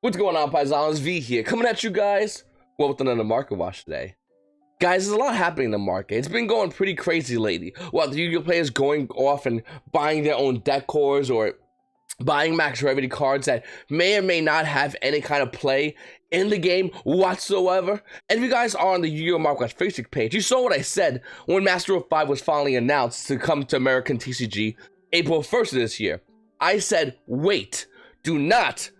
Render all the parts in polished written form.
What's going on, Paisanos? V here, coming at you guys, well, with another market watch today. Guys, there's a lot happening in the market. It's been going pretty crazy lately. While the Yu-Gi-Oh players going off and buying their own deck cores or buying max rarity cards that may or may not have any kind of play in the game whatsoever. And if you guys are on the Yu-Gi-Oh Market Watch Facebook page, you saw what I said when Master of 5 was finally announced to come to American TCG April 1st of this year. I said, wait, do not,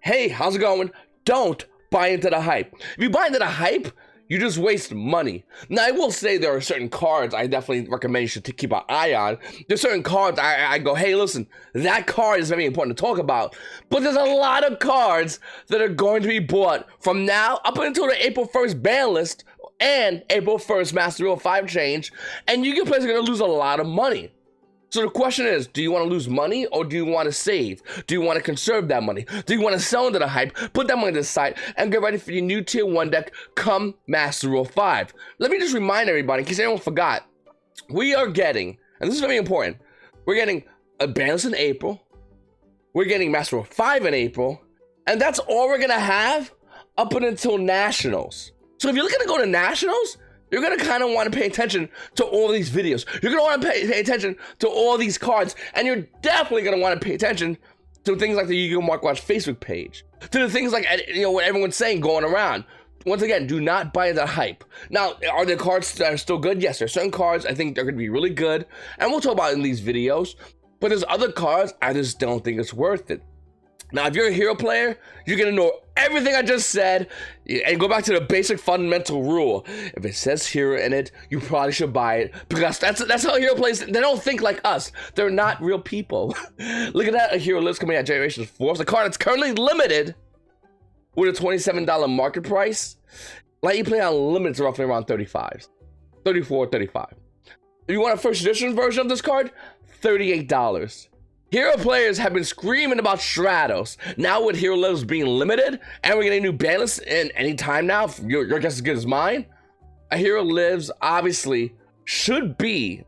hey, how's it going? Don't buy into the hype. If you buy into the hype, you just waste money. Now, I will say there are certain cards I definitely recommend you should keep an eye on. There's certain cards I go, hey, listen, that card is very important to talk about. But there's a lot of cards that are going to be bought from now up until the April 1st ban list and April 1st Master of 5 change. And Yu-Gi-Oh players are going to lose a lot of money. So the question is, do you want to lose money or do you want to save? Do you want to conserve that money? Do you want to sell into the hype, put that money to the side, and get ready for your new Tier 1 deck come Master Rule 5? Let me just remind everybody, in case anyone forgot, we are getting, and this is very important, we're getting a ban list in April, we're getting Master Rule 5 in April, and that's all we're going to have up until Nationals. So if you're looking to go to Nationals, you're going to kind of want to pay attention to all these videos. You're going to want to pay attention to all these cards. And you're definitely going to want to pay attention to things like the Yu-Gi-Oh! Market Watch Facebook page. To the things like, you know, what everyone's saying going around. Once again, do not buy the hype. Now, are there cards that are still good? Yes, there are certain cards I think they're going to be really good. And we'll talk about it in these videos. But there's other cards I just don't think it's worth it. Now, if you're a hero player, you're going to know everything I just said and go back to the basic fundamental rule. If it says hero in it, you probably should buy it because that's how hero players, they don't think like us. They're not real people. Look at that, a hero list coming out Generations 4. It's a card that's currently limited with a $27 market price. Like you play unlimited, it's roughly around 35, 34, 35. If you want a first edition version of this card, $38. Hero players have been screaming about Stratos. Now with Hero Lives being limited, and we're getting new ban lists in any time now, your guess is as good as mine. A Hero Lives obviously should be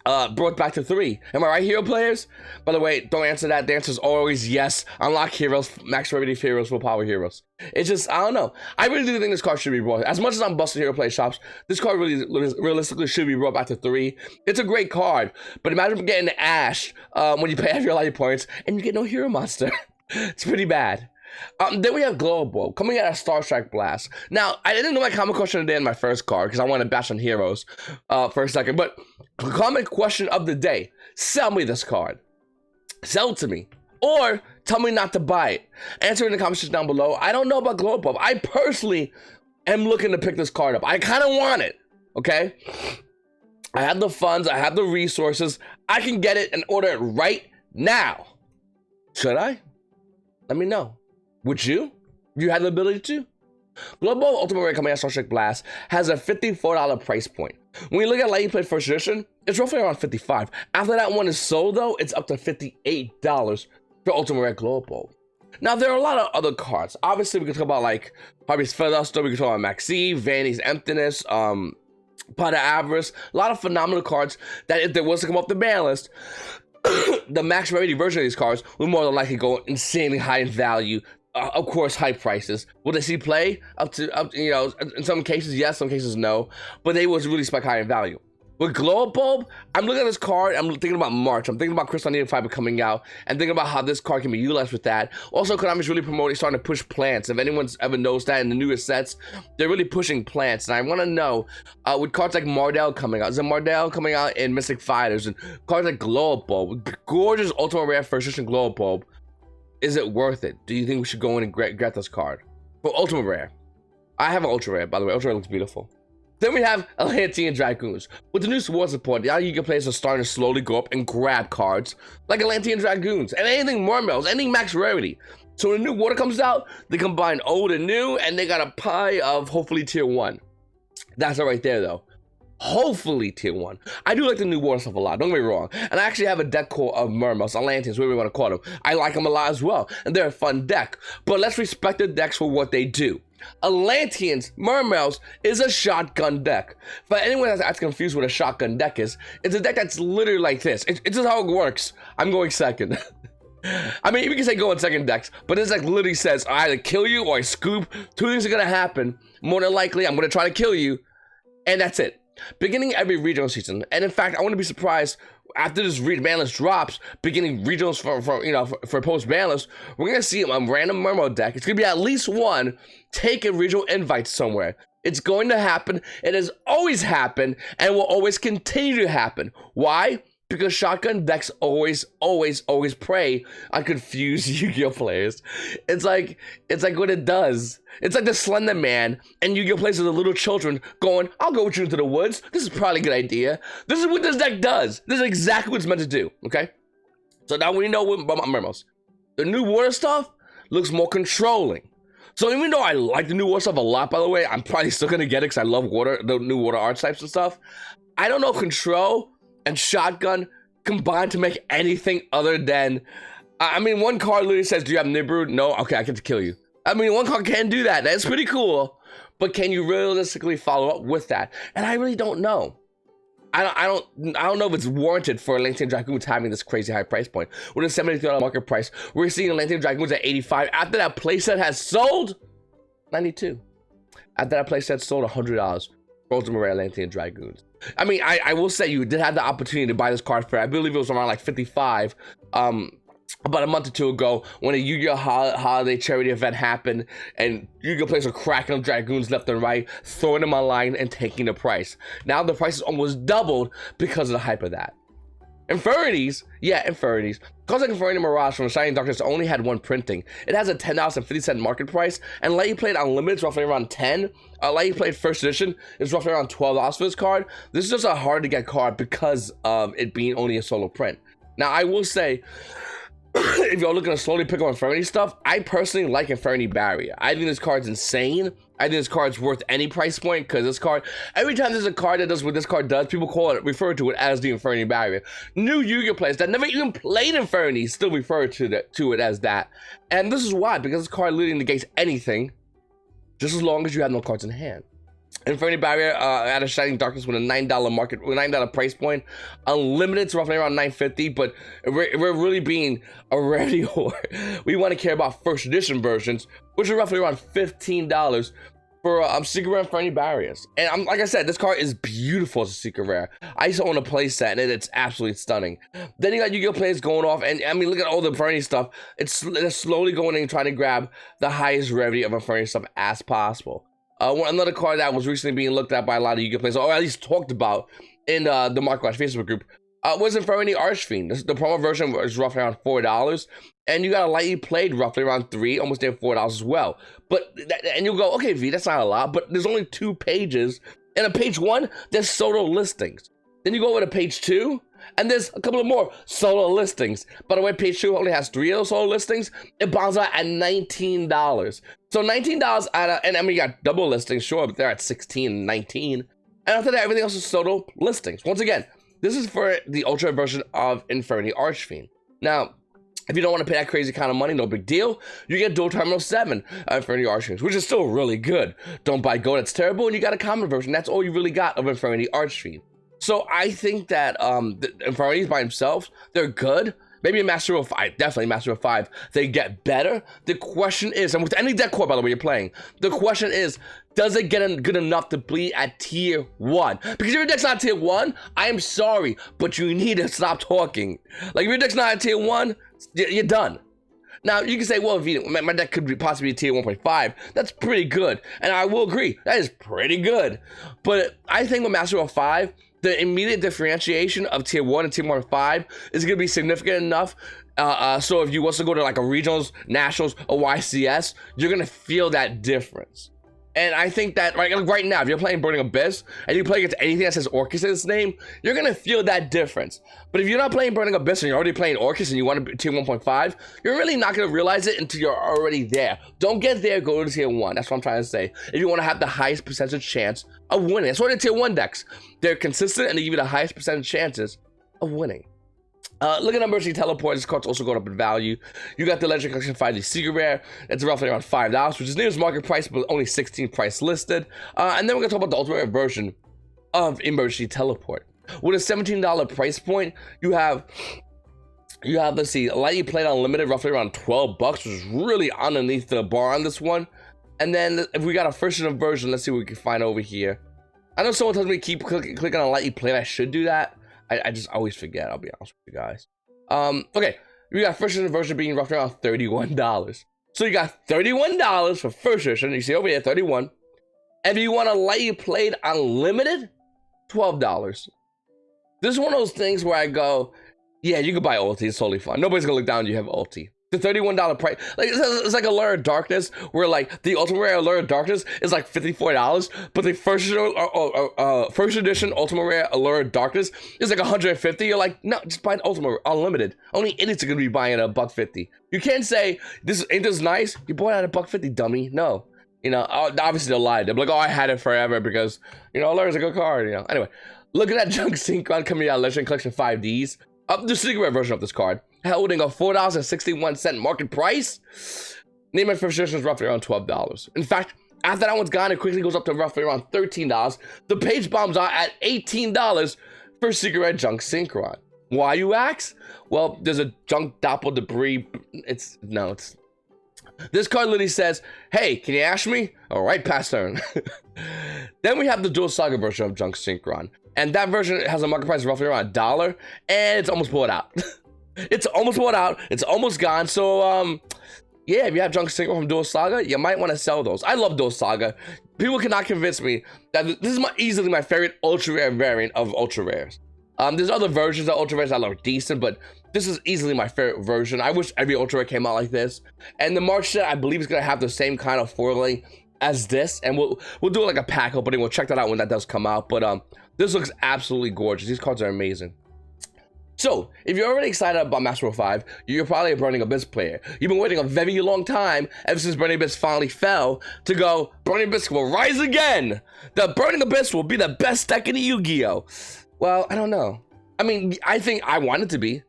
brought back to 3. Am I right, hero players? By the way, don't answer that. The answer is always yes. Unlock heroes, max rarity heroes, full power heroes. It's just, I don't know. I really do think this card should be brought. As much as I'm busting hero play shops, this card really realistically should be brought back to 3. It's a great card, but imagine getting Ash when you pay half your life points and you get no hero monster. It's pretty bad. Then we have Global coming out of Star Strike Blast. Now, I didn't know my comment question of the day in my first card because I want to bash on heroes for a second. But comment question of the day: sell me this card. Sell it to me, or tell me not to buy it. Answer in the comment section down below. I don't know about Global. I personally am looking to pick this card up. I kind of want it. Okay, I have the funds. I have the resources. I can get it and order it right now. Should I? Let me know. Would you? You have the ability to? Global Ultimate Rare coming out Star Trek Blast has a $54 price point. When you look at Lightning Play First Edition, it's roughly around $55. After that one is sold though, it's up to $58 for Ultimate Rare Global. Now there are a lot of other cards. Obviously we can talk about like Harvey's Featherstone, we can talk about Maxi, Vanny's Emptiness, Pot of Avarice, a lot of phenomenal cards that if there was to come up the ban list, the max rarity version of these cards would more than likely go insanely high in value. Of course, high prices. Will they see play? Up to, you know, in some cases, yes, some cases, no. But they was really spike high in value. With Glow Bulb, I'm looking at this card, I'm thinking about March. I'm thinking about Crystal Needle Fiber coming out, and thinking about how this card can be utilized with that. Also, Konami's really promoting, starting to push plants. If anyone's ever noticed that in the newest sets, they're really pushing plants. And I want to know, with cards like Mardell coming out, is it Mardell coming out in Mystic Fighters, and cards like Glow Bulb, gorgeous Ultimate Rare First Edition Glow Bulb, is it worth it? Do you think we should go in and get this card? For Ultimate Rare. I have an Ultra Rare, by the way. Ultra Rare looks beautiful. Then we have Atlantean Dragoons. With the new support support, the Yu-Gi-Oh players are starting to slowly go up and grab cards like Atlantean Dragoons and anything Mermails, anything max rarity. So when the new water comes out, they combine old and new, and they got a pie of hopefully Tier 1. That's it right there, though. Hopefully Tier 1. I do like the new water stuff a lot, don't get me wrong. And I actually have a deck core of Mermails, Atlanteans, whatever you want to call them. I like them a lot as well, and they're a fun deck. But let's respect the decks for what they do. Atlanteans, Mermails, is a shotgun deck. For anyone that's confused what a shotgun deck is, it's a deck that's literally like this. It's just how it works. I'm going second. I mean, you can say go in second decks, but this deck literally says I either kill you or I scoop. Two things are gonna happen. More than likely, I'm gonna try to kill you, and that's it. Beginning every regional season, and in fact, I wouldn't be surprised after this ban list drops, beginning regionals for post ban list, we're gonna see a random Murmo deck. It's gonna be at least one taking regional invites somewhere. It's going to happen. It has always happened and will always continue to happen. Why? Because shotgun decks always prey on confused Yu-Gi-Oh players. It's like what it does. It's like the Slender Man and Yu-Gi-Oh plays with the little children going, I'll go with you into the woods. This is probably a good idea. This is what this deck does. This is exactly what it's meant to do, okay? So now we know about Murmos. The new water stuff looks more controlling. So even though I like the new water stuff a lot, by the way, I'm probably still gonna get it because I love the new water archetypes and stuff. I don't know if control and shotgun combined to make anything other than, I mean, one card literally says, do you have Nibiru? No, okay, I get to kill you. I mean, one card can do that. That's pretty cool, but can you realistically follow up with that? And I really don't know. I don't know if it's warranted for Atlantean Dragoons having this crazy high price point. With a $73 market price, we're seeing Atlantean Dragoons at 85. After that playset has sold, 92. After that playset sold, $100. Ultimate Rare Atlantean Dragoons. I mean, I will say you did have the opportunity to buy this card for, I believe it was around like 55, about a month or two ago when a Yu-Gi-Oh holiday charity event happened and Yu-Gi-Oh players are cracking up Dragoons left and right, throwing them online and taking the price. Now the price is almost doubled because of the hype of that. Infinities, yeah, Infinities. Cosmic Infinity Mirage from Shining Darkness only had one printing. It has a $10.50 market price, and Let You Play It Unlimited is roughly around 10. Let You Play It First Edition is roughly around $12 for this card. This is just a hard to get card because of it being only a solo print. Now, I will say, if you're looking to slowly pick up Infernity stuff, I personally like Infernity Barrier. I think this card's insane. I think this card's worth any price point because this card, every time there's a card that does what this card does, people refer to it as the Infernity Barrier. New Yu-Gi-Oh players that never even played Infernity still refer to it as that. And this is why, because this card literally negates anything, just as long as you have no cards in hand. Infernity Barrier at a Shining Darkness with a $9 price point. Unlimited is roughly around $9.50, but we're really being a rarity whore. We want to care about first edition versions, which are roughly around $15 for Secret Rare Infernity Barriers. And like I said, this card is beautiful as a Secret Rare. I used to own a playset and it's absolutely stunning. Then you got Yu-Gi-Oh players going off, and I mean, look at all the Infernity stuff. They're slowly going in and trying to grab the highest rarity of Infernity stuff as possible. Another card that was recently being looked at by a lot of Yu-Gi-Oh players, or at least talked about in the Mark Watch Facebook group, was Infernity Archfiend. The promo version was roughly around $4, and you got a lightly played roughly around $3, almost there $4 as well. And you'll go, okay, V, that's not a lot, but there's only 2 pages, and on page 1, there's solo listings. Then you go over to page 2, and there's a couple of more solo listings. By the way, page 2 only has 3 of those solo listings. It bounds out at $19. So $19 and I mean, you got double listings, sure, but they're at $16 and $19. And after that, everything else is solo listings. Once again, this is for the ultra version of Infernity Archfiend. Now, if you don't want to pay that crazy kind of money, no big deal. You get Dual Terminal 7 Infernity Archfiend, which is still really good. Don't buy Go, that's terrible. And you got a common version. That's all you really got of Infernity Archfiend. So I think that the Infinities by themselves, they're good. Maybe in Master of 5, definitely Master of 5, they get better. The question is, and with any deck core, by the way, you're playing, the question is, does it get good enough to bleed at tier 1? Because if your deck's not tier 1, I am sorry, but you need to stop talking. Like, if your deck's not at tier 1, you're done. Now, you can say, well, if my deck could be possibly tier 1.5. That's pretty good. And I will agree, that is pretty good. But I think with Master of 5, the immediate differentiation of tier 1 and tier 1.5 is going to be significant enough. So if you want to go to like a regionals, nationals, or YCS, you're going to feel that difference. And I think that right now, if you're playing Burning Abyss and you play against anything that says Orcus in its name, you're going to feel that difference. But if you're not playing Burning Abyss and you're already playing Orcus and you want to be tier 1.5, you're really not going to realize it until you're already there. Don't get there, go to tier 1. That's what I'm trying to say. If you want to have the highest percentage chance of winning. That's why they're tier 1 decks. They're consistent and they give you the highest percentage chances of winning. Look at Emergency Teleport. This card's also going up in value. You got the Legend Collection 5D Secret Rare. It's roughly around $5, which is near its market price, but only 16 price listed. And then we're going to talk about the ultimate version of Emergency Teleport. With a $17 price point, you have You have, let's see, lightly played unlimited, roughly around 12 bucks, which is really underneath the bar on this one. And then if we got a first edition version, let's see what we can find over here. I know someone tells me to keep clicking on lightly played. I should do that. I just always forget, I'll be honest with you guys. Okay, we got first edition version being roughly around $31. So you got $31 for first edition. You see over here, 31. And if you want a lightly played unlimited, $12. This is one of those things where I go, yeah, you can buy ulti, it's totally fine. Nobody's gonna look down you have ulti. The $31 price, like it's like Allure of Darkness, where like the Ultimate Rare Allure of Darkness is like $54, but the first edition Ultimate Rare Allure of Darkness is like $150. You're like, no, just buy an Ultimate Unlimited. Only idiots are gonna be buying it at $150. You can't say ain't this nice? You bought it at $150, dummy. No, you know, obviously they'll lie. They'll be like, oh, I had it forever because you know Allure is a good card. You know, anyway, look at that Junk Synchron coming out Legend Collection 5Ds. The secret version of this card, holding a $4.61 market price. Name and first edition is roughly around $12. In fact, after that one's gone, it quickly goes up to roughly around $13. The page bombs are at $18 for Secret Red Junk Synchron. Why, you ask? Well, there's a Junk Doppel Debris. This card literally says, hey, can you ash me? All right, pass turn. Then we have the Dual Saga version of Junk Synchron. And that version has a market price of roughly around $1, and it's almost bought out. It's almost bought out. It's almost gone. So, yeah, if you have Junk Synchron from Dual Saga, you might want to sell those. I love Dual Saga. People cannot convince me that this is easily my favorite ultra rare variant of ultra rares. There's other versions of ultra rares that look decent, but this is easily my favorite version. I wish every ultra rare came out like this. And the March set, I believe, is gonna have the same kind of foiling as this, and we'll do like a pack opening. We'll check that out when that does come out. But this looks absolutely gorgeous. These cards are amazing. So if you're already excited about Master War 5, you're probably a Burning Abyss player. You've been waiting a very long time ever since Burning Abyss finally fell to go, Burning Abyss will rise again. The Burning Abyss will be the best deck in the Yu-Gi-Oh. Well, I don't know. I mean, I think I want it to be.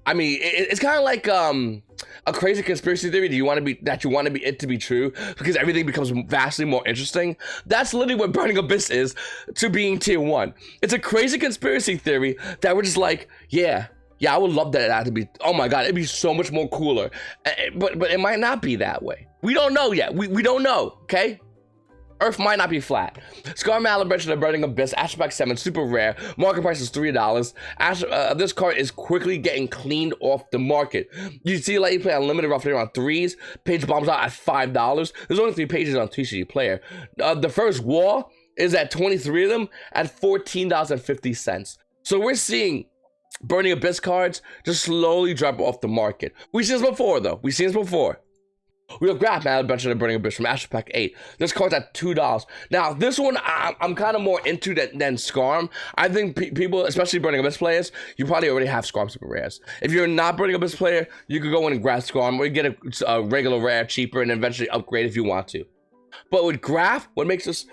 I mean, it's kind of like a crazy conspiracy theory that you want it to be true because everything becomes vastly more interesting. That's literally what Burning Abyss is to being tier 1. It's a crazy conspiracy theory that we're just like, yeah, I would love that to be. Oh my god, it'd be so much more cooler. But it might not be that way. We don't know yet. We don't know. Okay. Earth might not be flat. Scar Malibration of Burning Abyss, Ashback 7, super rare. Market price is $3. This card is quickly getting cleaned off the market. You see, like you play unlimited roughly around 3s. Page bombs out at $5. There's only 3 pages on TCG Player. The first wall is at 23 of them at $14.50. So we're seeing Burning Abyss cards just slowly drop off the market. We've seen this before, though. We've seen this before. We have Graph Malibration of Burning Abyss from Astro Pack 8. This card's at $2. Now, this one I'm kind of more into than Scarm. I think people, especially Burning Abyss players, you probably already have Scarm super rares. If you're not Burning Abyss player, you could go in and grab Scarm or get a regular rare cheaper and eventually upgrade if you want to. But with Graph, what makes this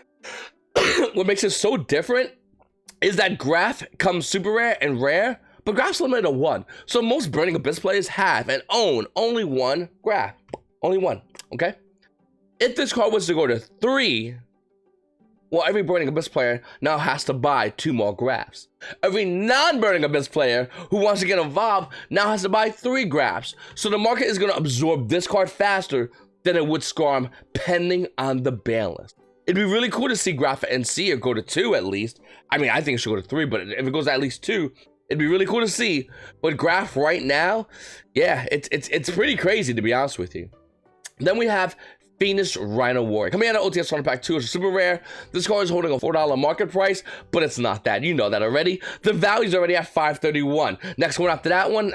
so different is that Graph comes super rare and rare, but Graph's limited to 1. So most Burning Abyss players have and own only 1 Graph. Only 1, okay? If this card was to go to 3, well, every Burning Abyss player now has to buy 2 more Graphs. Every non-Burning Abyss player who wants to get involved now has to buy 3 Graphs. So the market is going to absorb this card faster than it would Scarm, depending on the ban list. It'd be really cool to see Graph and C go to 2 at least. I mean, I think it should go to 3, but if it goes at least 2, it'd be really cool to see. But Graph right now, yeah, it's pretty crazy, to be honest with you. Then we have Phoenix Rhino Warrior. Coming out of OTS Starter Pack 2, it's super rare. This card is holding a $4 market price, but it's not that. You know that already. The value's already at $5.31. Next one after that one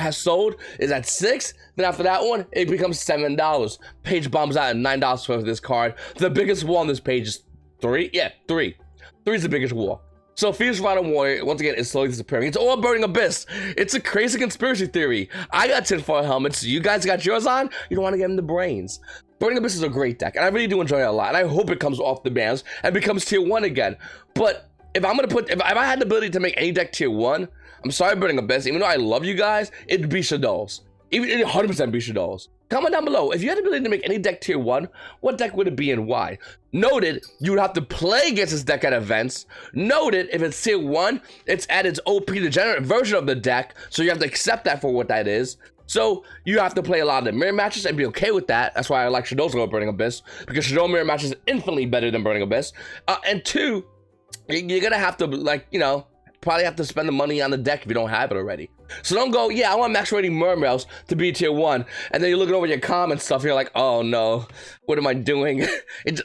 has sold, is at $6. Then after that one, it becomes $7. Page bombs out at $9 for this card. The biggest wall on this page is 3. Yeah, 3. 3 is the biggest wall. So Phoenix Rhino Warrior, once again, is slowly disappearing. It's all Burning Abyss. It's a crazy conspiracy theory. I got tinfoil helmets. You guys got yours on? You don't want to get in the brains. Burning Abyss is a great deck, and I really do enjoy it a lot. And I hope it comes off the bans and becomes tier 1 again. But if I had the ability to make any deck tier 1, I'm sorry, Burning Abyss, even though I love you guys, it'd be Shadows. It'd 100% be Shadows. Comment down below, if you had the ability to make any deck tier 1, what deck would it be and why? Noted, you would have to play against this deck at events. Noted, if it's tier 1, it's at its OP degenerate version of the deck, so you have to accept that for what that is. So you have to play a lot of the mirror matches and be okay with that. That's why I like Shadow's over Burning Abyss, because Shadow mirror matches is infinitely better than Burning Abyss. And 2, you're gonna have to, like, you know, probably have to spend the money on the deck if you don't have it already. So don't go, yeah, I want max rating Mermails to be tier 1, and then you're looking over your comments stuff, and you're like, oh no, what am I doing?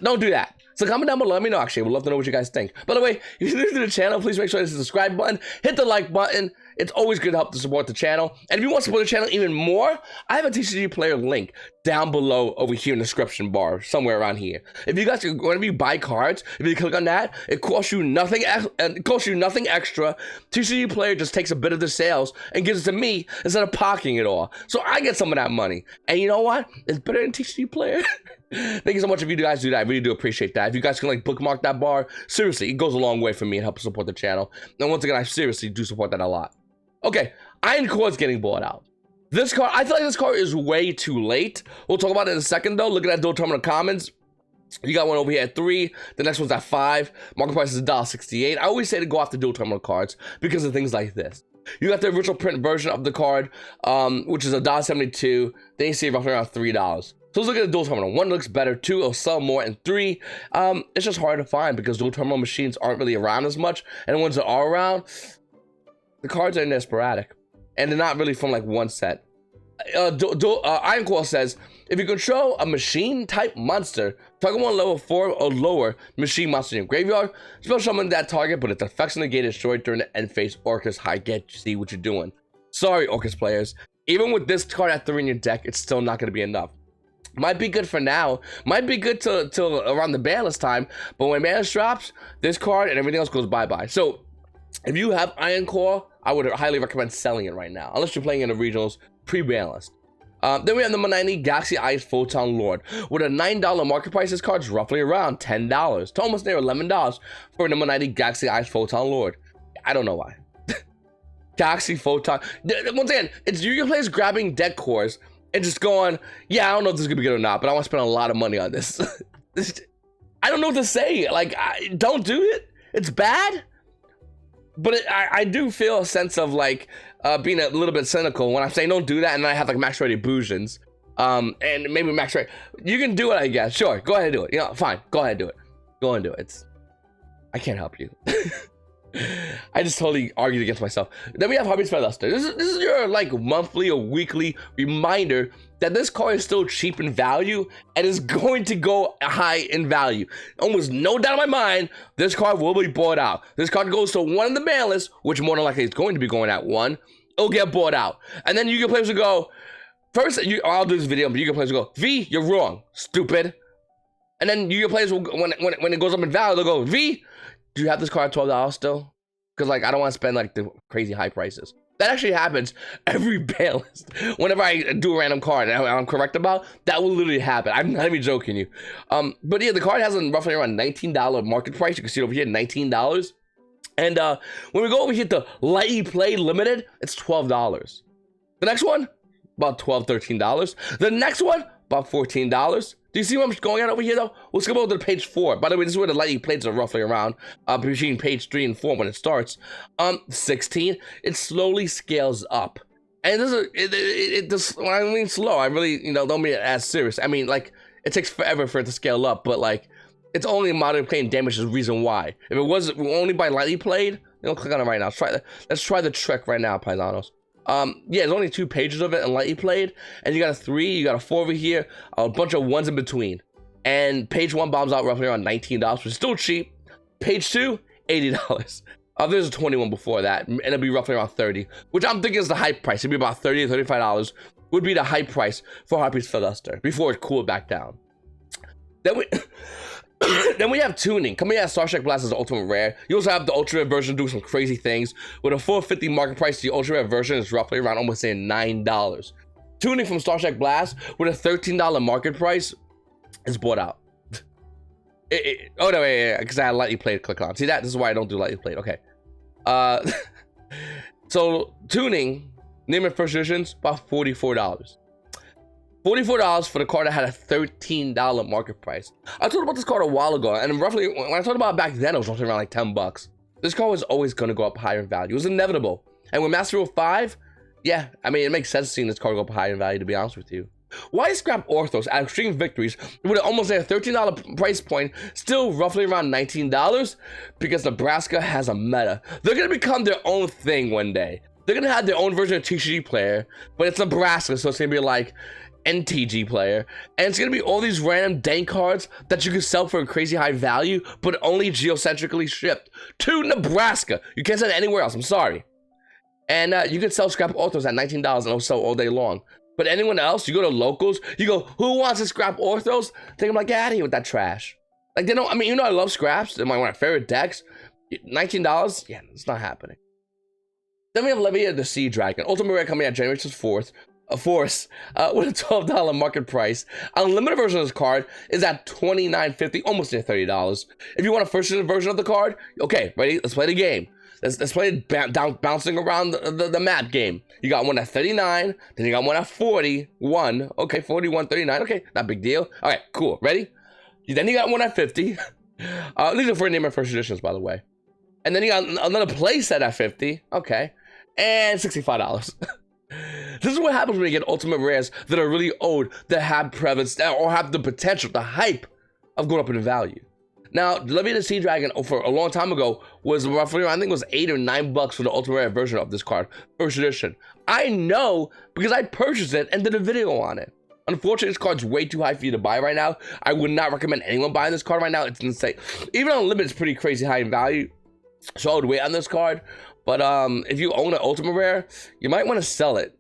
Don't do that. So comment down below, let me know. Actually, we'd love to know what you guys think. By the way, if you're new to the channel, please make sure to hit the subscribe button, hit the like button. It's always good to help to support the channel. And if you want to support the channel even more, I have a TCG player link down below over here in the description bar, somewhere around here. If you guys, whenever you buy cards, if you click on that, it costs you nothing. It costs you nothing extra. TCG player just takes a bit of the sales and gives it to me instead of pocketing it all. So I get some of that money. And you know what? It's better than TCG player. Thank you so much if you guys do that. I really do appreciate that. If you guys can like bookmark that bar, seriously, it goes a long way for me and helps support the channel. And once again, I seriously do support that a lot. Okay, Iron Core's getting bought out. This card, I feel like this card is way too late. We'll talk about it in a second though. Looking at Dual Terminal Commons, you got one over here at 3. The next one's at 5. Market price is $1.68. I always say to go after Dual Terminal cards because of things like this. You got the original print version of the card, which is $1.72. Then you see roughly around $3. So let's look at the dual terminal. 1 looks better, 2 will sell more, and 3, it's just hard to find because dual terminal machines aren't really around as much, and the ones that are around, the cards are in there sporadic, and they're not really from like one set. Iron Core says, if you control a machine type monster, target one level 4 or lower machine monster in your graveyard, spell summon that target, but its effects negated destroyed during the end phase. Orcus high, get see what you're doing. Sorry, Orcus players. Even with this card at 3 in your deck, it's still not going to be enough. Might be good for now, might be good till around the banless time, but when banless drops, this card and everything else goes bye-bye. So if you have Iron Core, I would highly recommend selling it right now, unless you're playing in the regionals pre-balanced. Then we have number 90, Galaxy Ice Photon Lord. With a $9 market price, this card's roughly around $10 to almost near $11 for number 90, Galaxy Ice Photon Lord. I don't know why. Galaxy Photon. Once again, it's Yu-Gi-Oh! Players grabbing deck cores and just going, yeah, I don't know if this is gonna be good or not, but I want to spend a lot of money on this. I don't know what to say. Like, don't do it. It's bad. But I do feel a sense of like being a little bit cynical when I'm saying don't do that, and then I have like max rated Boojins, and maybe max rate. You can do it, I guess. Sure, go ahead and do it. You know, fine, go ahead and do it. Go and do it. I can't help you. I just totally argued against myself. Then we have Harvey's Featherduster. This is your like monthly or weekly reminder that this card is still cheap in value and is going to go high in value. Almost no doubt in my mind, this card will be bought out. This card goes to 1 in the ban list, which more than likely is going to be going at 1. It'll get bought out. And then Yu-Gi-Oh! Players will go, first, I'll do this video, but Yu-Gi-Oh! Players will go, V, you're wrong, stupid. And then Yu-Gi-Oh! Players will, when it goes up in value, they'll go, V, do you have this card at $12 still? Because like I don't want to spend like the crazy high prices. That actually happens every ban list. Whenever I do a random card and I'm correct about, that will literally happen. I'm not even joking you. But yeah, the card has a roughly around $19 market price. You can see it over here, $19. And when we go over here to Lightly Played Limited, it's $12. The next one, about $12, $13. The next one, about $14. Do you see what I'm going at over here though? We'll skip over to page 4. By the way, this is where the lightning plates are roughly around between page 3 and 4 when it starts. 16, it slowly scales up. And this is when I mean slow, I really, you know, don't mean it as serious. I mean, like, it takes forever for it to scale up, but like, it's only modern play and damage is the reason why. If it was only by lightly played, you know, click on it right now. Let's try the trick right now, Paisanos. Yeah, there's only 2 pages of it and lightly played, and you got a 3, you got a 4 over here, a bunch of 1s in between. And page 1 bombs out roughly around $19, which is still cheap. Page 2, $80. There's a 21 before that, and it'll be roughly around 30, which I'm thinking is the hype price. It'd be about $30 to $35 would be the hype price for Harpy's Featherduster before it cooled back down. Then we then we have tuning. Coming out, Starstrike Blast is the ultimate rare. You also have the ultra rare version doing some crazy things. With a $4.50 market price, the ultra rare version is roughly around almost saying $9. Tuning from Starstrike Blast with a $13 market price is bought out. Oh no, wait, because I had lightly played click on. See that? This is why I don't do lightly played. Okay. So tuning, name it first editions, about $44. $44 for the card that had a $13 market price. I talked about this card a while ago, and roughly, when I talked about it back then, it was roughly around like 10 bucks. This card was always going to go up higher in value. It was inevitable. And with Master Rule 5, yeah, I mean, it makes sense seeing this card go up higher in value, to be honest with you. Why scrap Orthos at Extreme Victories with almost a $13 price point, still roughly around $19? Because Nebraska has a meta. They're going to become their own thing one day. They're going to have their own version of TCG player, but it's Nebraska, so it's going to be like NTG player. And it's going to be all these random dank cards that you can sell for a crazy high value, but only geocentrically shipped to Nebraska. You can't send it anywhere else, I'm sorry. And you can sell scrap Orthos at $19 and it'll sell all day long. But anyone else, you go to locals, you go, who wants to scrap Orthos? Think I'm like, get out of here with that trash. Like, they don't, I mean, you know, I love scraps. They're one of my favorite decks. $19? Yeah, it's not happening. Then we have Levia the Sea Dragon. Ultimate Rare coming out January 4th. A force with a $12 market price. Unlimited version of this card is at $29.50, almost near $30. If you want a first edition version of the card, okay, ready? Let's play the game. Let's play it bouncing around the map game. You got one at 39, then you got one at 41. Okay, 41, 39. Okay, not big deal. All right, cool. Ready? Then you got one at 50. These are for name and first editions, by the way. And then you got another play set at 50. Okay, and $65. This is what happens when you get ultimate rares that are really old, that have prevalence, or have the potential, the hype of going up in value. Now, Levia the Sea Dragon, for a long time ago, was roughly, I think it was $8 or $9 for the ultimate rare version of this card, first edition. I know because I purchased it and did a video on it. Unfortunately, this card's way too high for you to buy right now. I would not recommend anyone buying this card right now. It's insane. Even Unlimited is pretty crazy high in value, so I would wait on this card. But if you own an ultimate rare, you might want to sell it.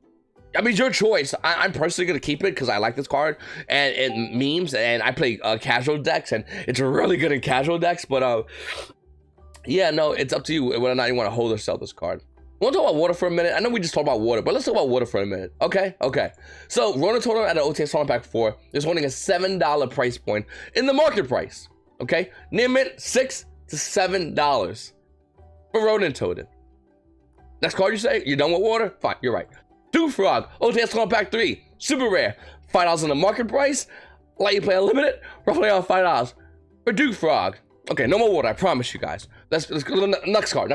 I mean, it's your choice. I'm personally going to keep it because I like this card and it memes, and I play casual decks, and it's really good in casual decks. But yeah, no, it's up to you whether or not you want to hold or sell this card. Want to talk about water for a minute? I know we just talked about water, but let's talk about water for a minute. Okay. So Rona Total at an OTS Song Pack 4 is holding a $7 price point in the market price. Okay, near mint $6 to $7 for Rodent Totem. Next card you say? You're done with water? Fine, you're right. Duke Frog, OTS Song Pack 3, super rare, $5 in the market price. Let you play unlimited, roughly around $5 for Duke Frog. Okay, no more water, I promise you guys. Let's go to the next card.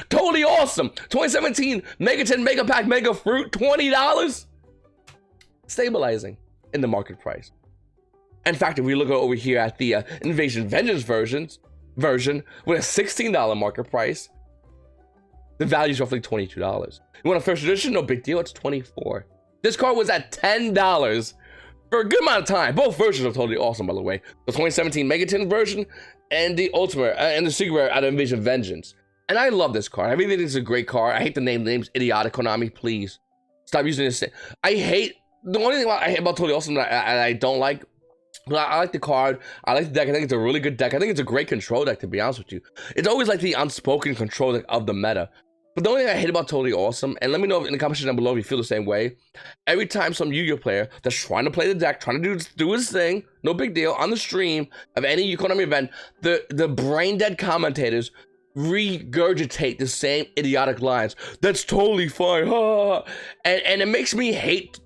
Totally awesome. 2017 Mega 10 Mega Pack Mega Fruit, $20. Stabilizing in the market price. In fact, if we look over here at the Invasion Vengeance version with a $16 market price, the value is roughly $22. You want a first edition? No big deal, it's $24. This card was at $10 for a good amount of time. Both versions are totally awesome, by the way. The 2017 Mega 10 version and the Ultimate and the Secret Rare out of Invasion Vengeance. And I love this card. I really think it's a great card. I hate the name. The name's idiotic. Konami, please stop using this. I hate, the only thing I hate about Totally Awesome that I don't like, but I like the card. I like the deck. I think it's a really good deck. I think it's a great control deck, to be honest with you. It's always like the unspoken control deck of the meta. But the only thing I hate about Totally Awesome, and let me know in the comment section down below if you feel the same way, every time some Yu-Gi-Oh player that's trying to play the deck, trying to do his thing, no big deal, on the stream of any Konami event, the brain-dead commentators regurgitate the same idiotic lines. That's totally fine, and it makes me hate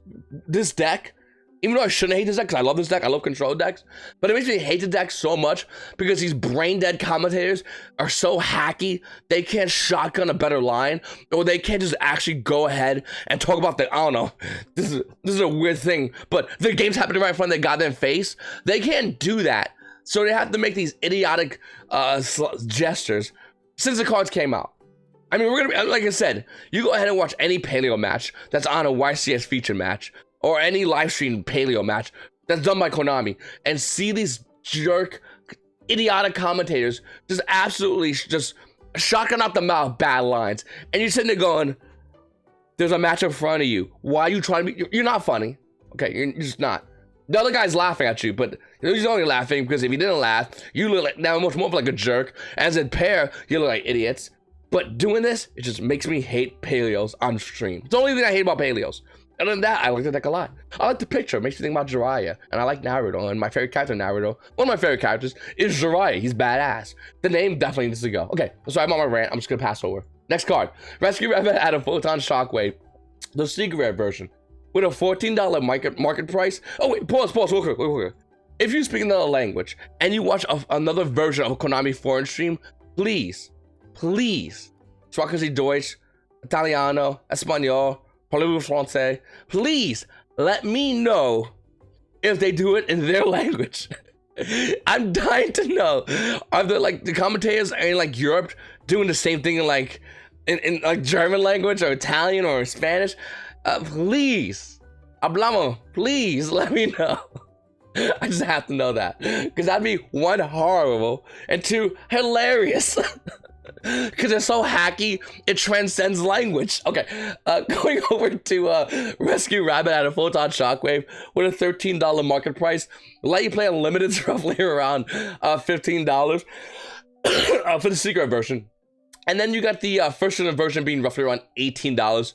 this deck. Even though I shouldn't hate this deck, because I love this deck, I love control decks, but it makes me hate the deck so much because these brain-dead commentators are so hacky, they can't shotgun a better line, or they can't just actually go ahead and talk about the, I don't know, this is a weird thing, but the game's happening right in front of their goddamn face. They can't do that, so they have to make these idiotic gestures since the cards came out. I mean, we're gonna be, like I said, you go ahead and watch any Paleo match that's on a YCS feature match, or any live stream Paleo match that's done by Konami, and see these jerk, idiotic commentators just absolutely just shotgun out the mouth bad lines, and you're sitting there going, there's a match in front of you. Why are you trying to be, you're not funny. Okay, you're just not. The other guy's laughing at you, but he's only laughing because if he didn't laugh, you look like, now much more like a jerk. As a pair, you look like idiots. But doing this, it just makes me hate Paleos on stream. It's the only thing I hate about Paleos. Other than that, I like the deck a lot. I like the picture. It makes me think about Jiraiya. And I like Naruto. And my favorite character, Naruto, one of my favorite characters is Jiraiya. He's badass. The name definitely needs to go. Okay, so I'm on my rant. I'm just going to pass over. Next card. Rescue Rabbit out of Photon Shockwave. The Secret Rare version. with a $14 market price. Oh wait, pause, real quick. If you speak another language and you watch another version of a Konami foreign stream, please, sprechen Sie Deutsch, Italiano, Espanol, parlez-vous français? Please let me know if they do it in their language. I'm dying to know. Are the commentators in like Europe doing the same thing in like like German language or Italian or Spanish? Please, hablamos. Please let me know. I just have to know that, because that'd be one, horrible, and two, hilarious. Because they're so hacky, it transcends language. Okay, going over to Rescue Rabbit at a Photon Shockwave with a $13 market price. Let you play unlimited is roughly around $15 for the secret version. And then you got the first version being roughly around $18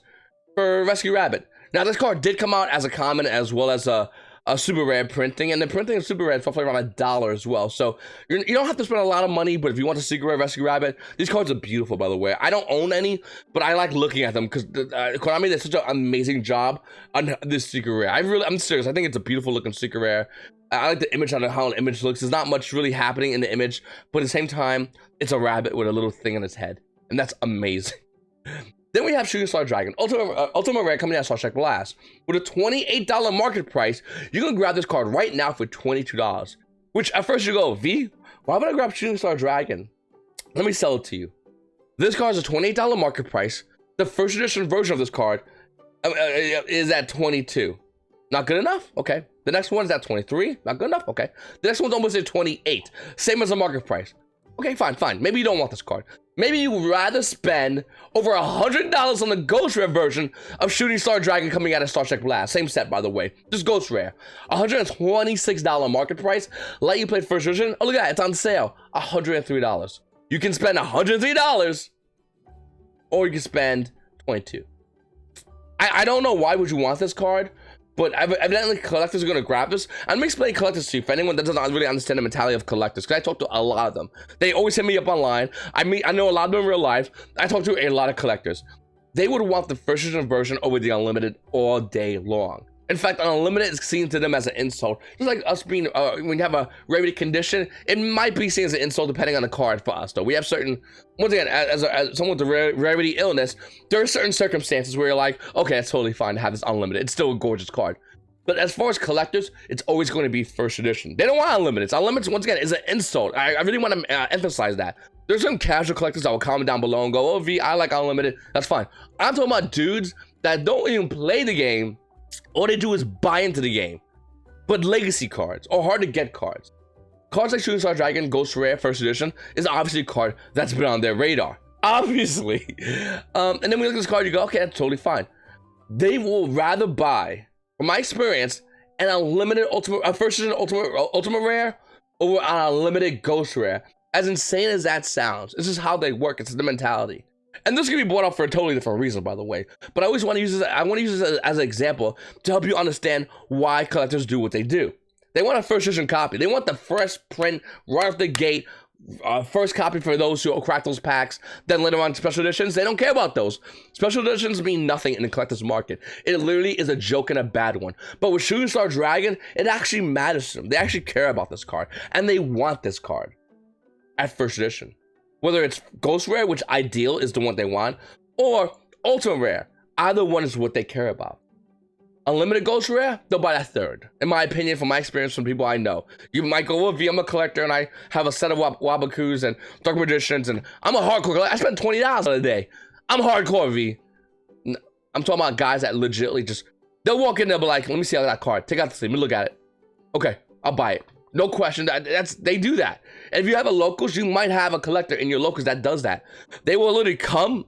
for Rescue Rabbit. Now this card did come out as a common as well as a super rare printing, and the printing of super rare is roughly around $1 as well. So you don't have to spend a lot of money, but if you want a secret rare Rescue Rabbit, these cards are beautiful, by the way. I don't own any, but I like looking at them because Konami did such an amazing job on this secret rare. I'm serious. I think it's a beautiful looking secret rare. I like the image on how an image looks. There's not much really happening in the image, but at the same time, it's a rabbit with a little thing on its head, and that's amazing. Then we have Shooting Star Dragon, Ultimate Rare coming out of Starship Blast. With a $28 market price, you can grab this card right now for $22. Which at first you go, V, why would I grab Shooting Star Dragon? Let me sell it to you. This card is a $28 market price. The first edition version of this card is at $22. Not good enough? Okay. The next one is at $23. Not good enough? Okay. The next one's almost at $28. Same as the market price. Okay, fine. Maybe you don't want this card. Maybe you would rather spend over $100 on the Ghost Rare version of Shooting Star Dragon coming out of Star Trek Blast. Same set, by the way. Just Ghost Rare. $126 market price. Let you play first version. Oh, look at that. It's on sale. $103. You can spend $103, or you can spend $22. I don't know why would you want this card, but evidently collectors are going to grab this. I'm going to explain collectors to you for anyone that doesn't really understand the mentality of collectors, because I talk to a lot of them. They always hit me up online. I know a lot of them in real life. I talk to a lot of collectors. They would want the first edition version over the unlimited all day long. In fact, unlimited is seen to them as an insult. Just like us being, when you have a rarity condition, it might be seen as an insult depending on the card for us, though. We have certain, once again, as someone with a rarity illness, there are certain circumstances where you're like, okay, it's totally fine to have this unlimited. It's still a gorgeous card. But as far as collectors, it's always going to be first edition. They don't want unlimited. Unlimited, once again, is an insult. I really want to emphasize that. There's some casual collectors that will comment down below and go, oh, V, I like unlimited. That's fine. I'm talking about dudes that don't even play the game. All they do is buy into the game. But legacy cards, or hard to get cards. Cards like Shooting Star Dragon, Ghost Rare, First Edition, is obviously a card that's been on their radar. Obviously. And then we look at this card, you go, okay, that's totally fine. They will rather buy, from my experience, an unlimited First Edition Ultimate Rare over an unlimited Ghost Rare. As insane as that sounds, this is how they work. It's the mentality. And this can be brought up for a totally different reason, by the way. But I always want to use this. I want to use this as an example to help you understand why collectors do what they do. They want a first edition copy. They want the first print right off the gate, first copy for those who crack those packs. Then later on, special editions. They don't care about those. Special editions mean nothing in the collector's market. It literally is a joke and a bad one. But with Shooting Star Dragon, it actually matters to them. They actually care about this card, and they want this card at first edition. Whether it's Ghost Rare, which ideal is the one they want, or Ultimate Rare, either one is what they care about. Unlimited Ghost Rare, they'll buy that third. In my opinion, from my experience, from people I know. You might go, well, V, I'm a collector, and I have a set of Wabakus and Dark Magicians, and I'm a hardcore collector. I spend $20 on a day. I'm hardcore, V. I'm talking about guys that legitimately just, they'll walk in there and be like, let me see that card. Take out the sleeve, let me look at it. Okay, I'll buy it. No question. They do that. And if you have a locals, you might have a collector in your locals that does that. They will literally come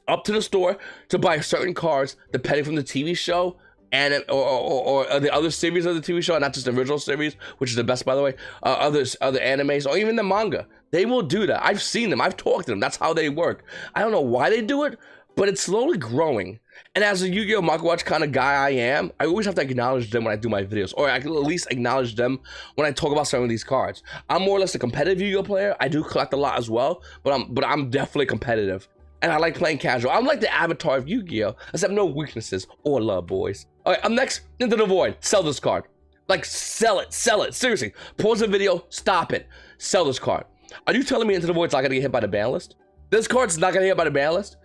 up to the store to buy certain cards, depending from the TV show and or the other series of the TV show, not just the original series, which is the best, by the way. Other animes or even the manga. They will do that. I've seen them. I've talked to them. That's how they work. I don't know why they do it, but it's slowly growing. And as a Yu-Gi-Oh! Market Watch kind of guy I am, I always have to acknowledge them when I do my videos, or I can at least acknowledge them when I talk about some of these cards. I'm more or less a competitive Yu-Gi-Oh! Player. I do collect a lot as well, but I'm definitely competitive. and I like playing casual. I'm like the avatar of Yu-Gi-Oh! Except no weaknesses or love, boys. All right, I'm next. Into the Void. Sell this card. Like, sell it. Seriously. Pause the video. Stop it. Sell this card. Are you telling me Into the Void's not gonna get hit by the ban list? This card's not gonna get hit by the ban list?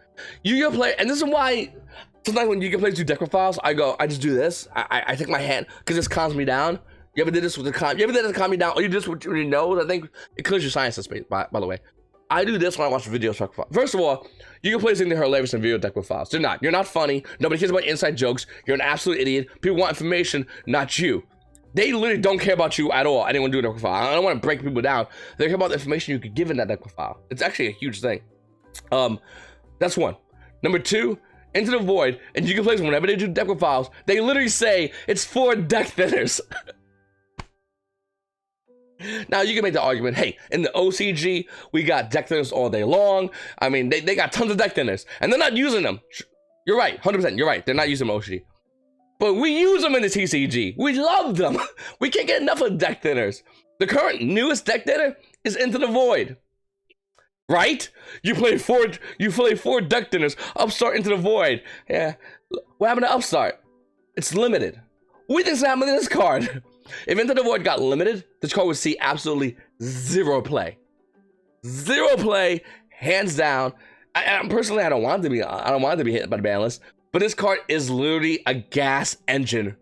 Yu-Gi-Oh! Player, and this is why sometimes when Yu-Gi-Oh! players do deck profiles, I just do this. I take my hand, because this calms me down. You ever did this with the calm? You ever did this to calm me down? Or you did this with your nose? I think it clears your sinus space, by the way. I do this when I watch videos. First of all, Yu-Gi-Oh! players think they're hilarious in video deck profiles. They're not. You're not funny. Nobody cares about inside jokes. You're an absolute idiot. People want information, not you. They literally don't care about you at all. I didn't want to do a deck profile. I don't want to break people down. They care about the information you could give in that deck profile. It's actually a huge thing. That's one. Number two, Into the Void, and Yu-Gi-Oh! players, whenever they do deck profiles, they literally say it's for deck thinners. Now, you can make the argument, hey, in the OCG, we got deck thinners all day long. I mean, they got tons of deck thinners, and they're not using them. You're right, 100%, you're right. They're not using them OCG. But we use them in the TCG. We love them. We can't get enough of deck thinners. The current newest deck thinner is Into the Void. Right? You play four deck thinners. Upstart, Into the Void. Yeah. What happened to Upstart? It's limited. What do you think's happening to this card? If Into the Void got limited, this card would see absolutely zero play. Zero play, hands down. Personally, I don't want it to be hit by the ban list. But this card is literally a gas engine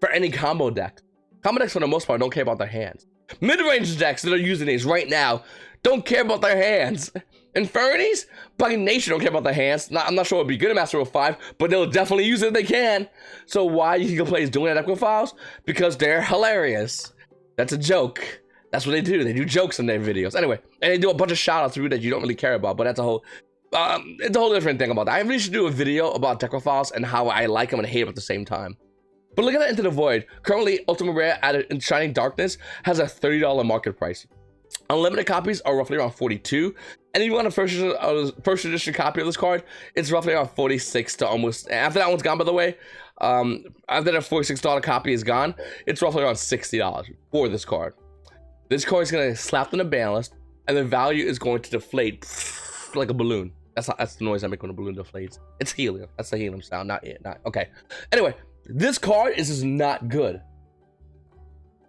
for any combo deck. Combo decks, for the most part, don't care about their hands. Mid-range decks that are using these right now don't care about their hands. Infernities, by nature, don't care about their hands. I'm not sure it'll be good in Master Rule 5, but they'll definitely use it if they can. So why you can play is doing that deck files? Because they're hilarious. That's a joke. That's what they do. They do jokes in their videos. Anyway, and they do a bunch of shout-outs that you don't really care about, but that's a whole... it's a whole different thing about that. I really should do a video about deck files and how I like them and hate them at the same time. But look at that Into the Void. Currently, Ultimate Rare added in Shining Darkness has a $30 market price. Unlimited copies are roughly around 42, and if you want a first edition copy of this card, it's roughly around 46 to almost. After that one's gone, by the way, after that $46 copy is gone, it's roughly around $60 for this card. This card is gonna get slapped on the ban list, and the value is going to deflate like a balloon. That's the noise I make when a balloon deflates. It's helium. That's the helium sound, not it. Not okay. Anyway, this card is just not good.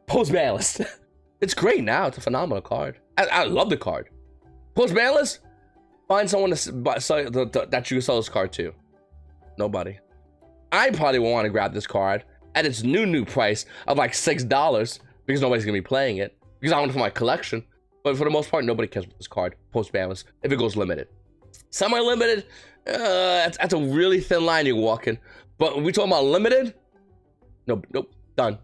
Post ban list. It's great now. It's a phenomenal card. I love the card. Post ban list. Find someone that you can sell this card to. Nobody. I probably will want to grab this card at its new price of like $6 because nobody's gonna be playing it because I want it for my collection. But for the most part, nobody cares about this card post ban list if it goes limited. Semi-limited, that's a really thin line you're walking. But when we talking about limited, nope, done.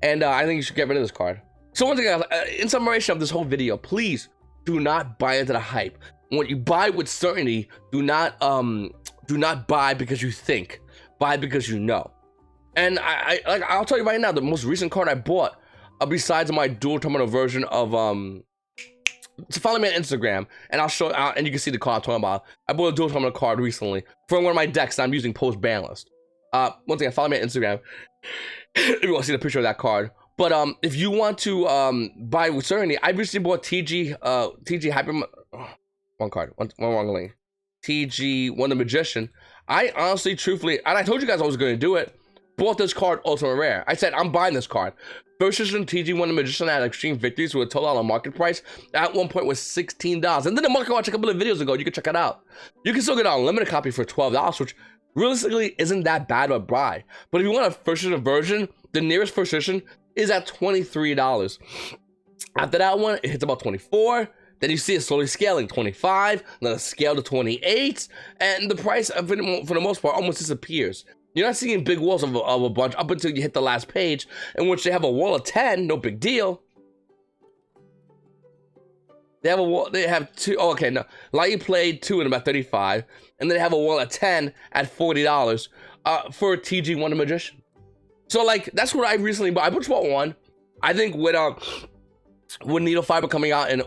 And I think you should get rid of this card. So once again, in summation of this whole video, please do not buy into the hype. When you buy with certainty, do not buy because you think. Buy because you know. And I'll tell you right now, the most recent card I bought, besides my dual terminal version of so follow me on Instagram, and I'll show and you can see the card I'm talking about. I bought a dual terminal card recently for one of my decks that I'm using post ban list. Once again, follow me on Instagram if you want to see the picture of that card. But if you want to buy with certainty, I recently bought TG Hyper. One card, one wrong link. TG One the Magician. I honestly, truthfully, and I told you guys I was going to do it. Bought this card Ultimate Rare. I said I'm buying this card. First edition TG One the Magician had extreme victories with a total market price at one point was $16. And then the market watch a couple of videos ago. You can check it out. You can still get an unlimited copy for $12, which realistically isn't that bad of a buy. But if you want a first edition version, the nearest first edition is at $23. After that one, it hits about 24. Then you see it slowly scaling, 25, then a scale to 28, and the price, for the most part, almost disappears. You're not seeing big walls of a bunch up until you hit the last page, in which they have a wall of 10, no big deal. They have a wall, they have two, oh, okay, no. Light played 2 in about 35, and then they have a wall of 10 at $40 for TG One the Magician. So, like, that's what I recently bought. I just bought one. I think with Needle Fiber coming out in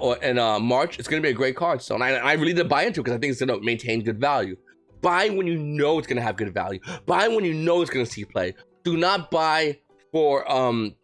March, it's going to be a great card. So, and I really did buy into it because I think it's going to maintain good value. Buy when you know it's going to have good value. Buy when you know it's going to see play. Do not buy for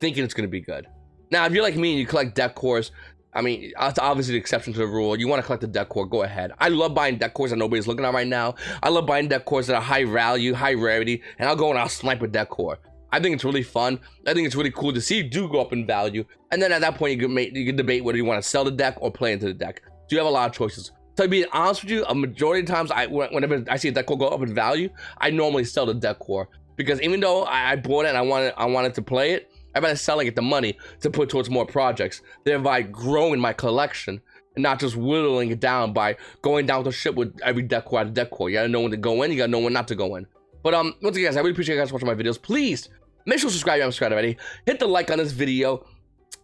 thinking it's going to be good. Now, if you're like me and you collect deck cores, I mean, it's obviously the exception to the rule. You want to collect the deck core, go ahead. I love buying deck cores that nobody's looking at right now. I love buying deck cores that are high value, high rarity, and I'll go and I'll snipe a deck core. I think it's really fun. I think it's really cool to see you do go up in value. And then at that point, you can debate whether you want to sell the deck or play into the deck. So you have a lot of choices. So to be honest with you, a majority of times, whenever I see a deck core go up in value, I normally sell the deck core. Because even though I bought it and I wanted to play it, I'd rather sell and get the money to put towards more projects, thereby growing my collection and not just whittling it down by going down with the ship with every deck core out of deck core. You gotta know when to go in, you gotta know when not to go in. But once again, guys, I really appreciate you guys watching my videos. Please make sure to subscribe if you haven't subscribed already. Hit the like on this video.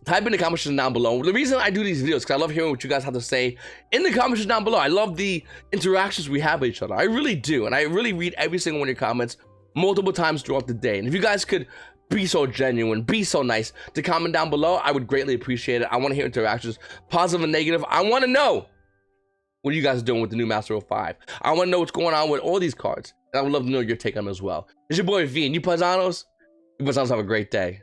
Type in the comment section down below. The reason I do these videos is because I love hearing what you guys have to say in the comment section down below. I love the interactions we have with each other. I really do, and I really read every single one of your comments multiple times throughout the day. And if you guys could be so genuine, be so nice to comment down below, I would greatly appreciate it. I want to hear interactions, positive and negative. I want to know what you guys are doing with the new Master 05. I want to know what's going on with all these cards, and I would love to know your take on them as well. It's your boy V, and you Paisanos have a great day.